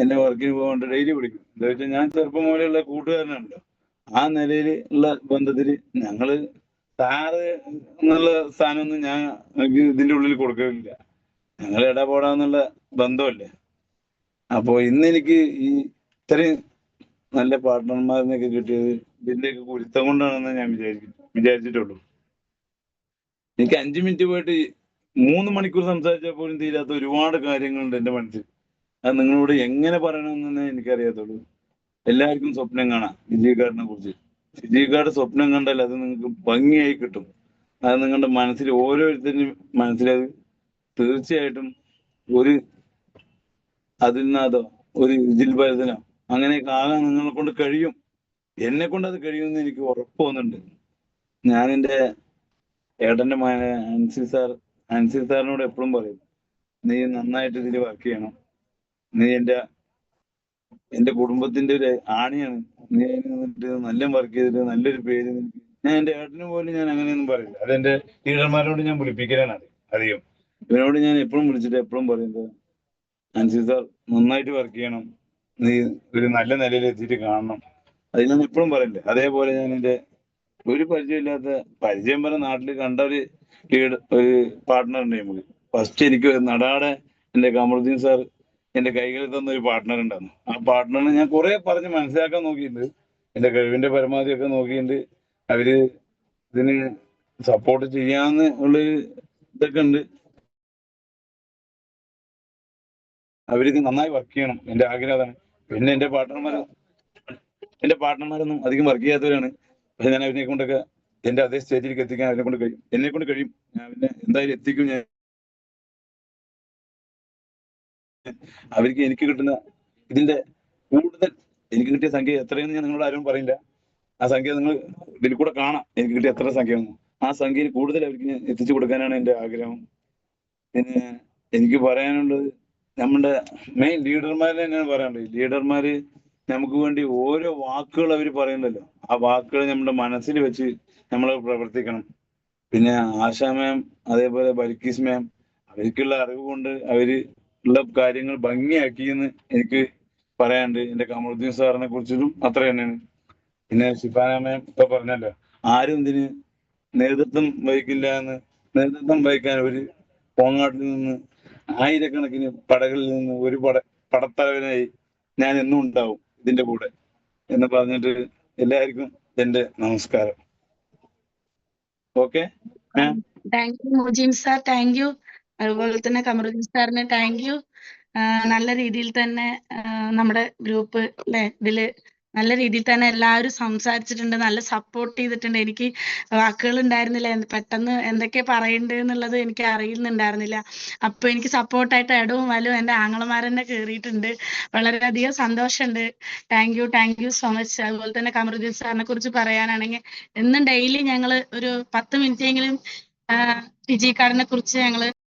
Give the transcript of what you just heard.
എന്നെ വർക്കിന് പോകാണ്ട് ഡെയിലി വിളിക്കും. എന്താ വെച്ചാൽ ഞാൻ ചെറുപ്പം മുതലുള്ള കൂട്ടുകാരനാണല്ലോ. ആ നിലയിൽ ഉള്ള ബന്ധത്തില് ഞങ്ങള് സാറ് എന്നുള്ള സ്ഥാനമൊന്നും ഞാൻ ഇതിന്റെ ഉള്ളിൽ കൊടുക്കില്ല. ഞങ്ങൾ ഇടപെടാന്നുള്ള ബന്ധമല്ലേ. അപ്പോ ഇന്ന് എനിക്ക് ഈ ഇത്രയും നല്ല പാർട്ട്ണർമാരിനൊക്കെ കിട്ടിയത് ഇതിന്റെയൊക്കെ കുരുത്തം കൊണ്ടാണെന്ന് ഞാൻ വിചാരിച്ചിട്ടുള്ളൂ. എനിക്ക് 5 മിനിറ്റ് പോയിട്ട് 3 മണിക്കൂർ സംസാരിച്ചാൽ പോലും തീരാത്ത ഒരുപാട് കാര്യങ്ങളുണ്ട് എന്റെ മനസ്സിൽ. അത് നിങ്ങളോട് എങ്ങനെ പറയണമെന്നേ എനിക്കറിയാത്തുള്ളൂ. എല്ലാവർക്കും സ്വപ്നം കാണാം വിജയക്കാരനെ കുറിച്ച്. വിജയക്കാരുടെ സ്വപ്നം കണ്ടാൽ അത് നിങ്ങൾക്ക് ഭംഗിയായി കിട്ടും. അത് നിങ്ങളുടെ മനസ്സിൽ ഓരോരുത്തരുടെയും മനസ്സിലത് തീർച്ചയായിട്ടും ഒരു അതിനാഥോ ഒരു വിജിൽഭരതനോ അങ്ങനെയൊക്കെ ആകാൻ നിങ്ങളെ കൊണ്ട് കഴിയും. എന്നെ കൊണ്ട് അത് കഴിയുമെന്ന് എനിക്ക് ഉറപ്പ് വന്നിട്ടുണ്ട്. ഞാൻ എൻ്റെ ഏട്ടന്റെ മകനെ അൻസിൽ സാറിനോട് എപ്പോഴും പറയും, നീ നന്നായിട്ട് ഇതിൽ വർക്ക് ചെയ്യണം. നീ എന്റെ കുടുംബത്തിന്റെ ഒരു ആണിയാണ്. നീ അതിന് നിന്നിട്ട് നല്ല വർക്ക് ചെയ്തിട്ട് നല്ലൊരു പേര് നിനക്ക്. ഞാൻ എന്റെ ഏട്ടന് പോലും ഞാൻ അങ്ങനെയൊന്നും പറയില്ല. അതെന്റെ ലീഡർമാരോട് ഞാൻ വിളിപ്പിക്കലാണ് അധികം. ഇവനോട് ഞാൻ എപ്പോഴും വിളിച്ചിട്ട് എപ്പോഴും പറയുന്നത്, അൻസിൽ സാർ നന്നായിട്ട് വർക്ക് ചെയ്യണം, നീ ഒരു നല്ല നിലയിൽ എത്തിയിട്ട് കാണണം. അത് ഞാൻ എപ്പോഴും പറയില്ല. അതേപോലെ ഞാൻ എന്റെ ഒരു പരിചയമില്ലാത്ത പരിചയം പറഞ്ഞ നാട്ടിൽ കണ്ട ഒരു പാർട്ട്ണർ ഉണ്ട് നമുക്ക്. ഫസ്റ്റ് എനിക്ക് നടാടെ എന്റെ കമറുദ്ദീൻ സാർ എന്റെ കൈകളിൽ തന്ന ഒരു പാർട്ട്ണർ ഉണ്ടായിരുന്നു. ആ പാർട്ട്ണറിനെ ഞാൻ കുറെ പറഞ്ഞ് മനസ്സിലാക്കാൻ നോക്കിയിട്ടുണ്ട്. എന്റെ കഴിവിന്റെ പരമാവധിയൊക്കെ നോക്കിയിട്ട് അവര് ഇതിന് സപ്പോർട്ട് ചെയ്യാന്ന് ഉള്ളൊരു ഇതൊക്കെ ഉണ്ട്. അവർക്ക് നന്നായി വർക്ക് ചെയ്യണം, എന്റെ ആഗ്രഹം അതാണ്. പിന്നെ എന്റെ പാർട്ട്ണർമാരൊന്നും അധികം വർക്ക് ചെയ്യാത്തവരാണ്. പക്ഷെ ഞാൻ അവരെ കൊണ്ടൊക്കെ എന്റെ അതേ സ്റ്റേജിലേക്ക് എത്തിക്കാൻ എന്നെ കൊണ്ട് കഴിയും. ഞാൻ പിന്നെ എന്തായാലും എത്തിക്കും. ഞാൻ അവർക്ക് എനിക്ക് കിട്ടുന്ന ഇതിന്റെ കൂടുതൽ എനിക്ക് കിട്ടിയ സംഖ്യ എത്രയെന്ന് ഞാൻ നിങ്ങളോട് ആരും പറയില്ല. ആ സംഖ്യ നിങ്ങൾ ഇതിൽ കൂടെ കാണാം, എനിക്ക് കിട്ടിയ എത്ര സംഖ്യയെന്ന്. ആ സംഖ്യയിൽ കൂടുതൽ അവർക്ക് ഞാൻ എത്തിച്ചു കൊടുക്കാനാണ് എന്റെ ആഗ്രഹം. പിന്നെ എനിക്ക് പറയാനുള്ളത്, നമ്മുടെ മെയിൻ ലീഡർമാരെ തന്നെയാണ് പറയാനുള്ളത്. ലീഡർമാര് നമുക്ക് വേണ്ടി ഓരോ വാക്കുകൾ അവർ പറയുന്നല്ലോ, ആ വാക്കുകൾ നമ്മുടെ മനസ്സിൽ വെച്ച് നമ്മൾ പ്രവർത്തിക്കണം. പിന്നെ ആശാ മാം, അതേപോലെ ബൽക്കീസ് മാം, അവർക്കുള്ള അറിവ് കൊണ്ട് അവര് ഉള്ള കാര്യങ്ങൾ ഭംഗിയാക്കിയെന്ന് എനിക്ക് പറയാനുണ്ട്. എന്റെ കമറുദ്ദീൻ സാറിനെ കുറിച്ചിട്ടും അത്ര തന്നെയാണ്. പിന്നെ ഷിഫാന മാം ഇപ്പൊ പറഞ്ഞല്ലോ, ആരും ഇതിന് നേതൃത്വം വഹിക്കില്ല എന്ന്. നേതൃത്വം വഹിക്കാൻ ഒരു പോങ്ങാട്ടിൽ നിന്ന് ആയിരക്കണക്കിന് പടകളിൽ നിന്ന് ഒരു പടത്തലവനായി ഞാൻ എന്നും ഉണ്ടാവും ഇതിന്റെ കൂടെ എന്ന് പറഞ്ഞിട്ട് എല്ലാവർക്കും എന്റെ നമസ്കാരം. Okay ma'am. Thank you Mujeem sir, thank you. അതുപോലെ തന്നെ കമറുദ്ദീൻ സാറിന് താങ്ക് യു. നല്ല രീതിയിൽ തന്നെ നമ്മുടെ ഗ്രൂപ്പ് ഇതില് നല്ല രീതിയിൽ തന്നെ എല്ലാവരും സംസാരിച്ചിട്ടുണ്ട്, നല്ല സപ്പോർട്ട് ചെയ്തിട്ടുണ്ട്. എനിക്ക് വാക്കുകൾ ഉണ്ടായിരുന്നില്ല, പെട്ടെന്ന് എന്തൊക്കെ പറയണ്ടേ എന്നുള്ളത് എനിക്ക് അറിയുന്നുണ്ടായിരുന്നില്ല. അപ്പൊ എനിക്ക് സപ്പോർട്ടായിട്ട് ഇടവും വലും എൻ്റെ ആങ്ങളമാരെന്നെ കയറിയിട്ടുണ്ട്. വളരെയധികം സന്തോഷമുണ്ട്. Thank you so much. അതുപോലെ തന്നെ കമറുദ്ദീൻ സാറിനെ കുറിച്ച് പറയാനാണെങ്കിൽ എന്നും ഡെയിലി ഞങ്ങൾ ഒരു 10 മിനിറ്റെങ്കിലും വിജയക്കാരനെ കുറിച്ച് ഞങ്ങൾ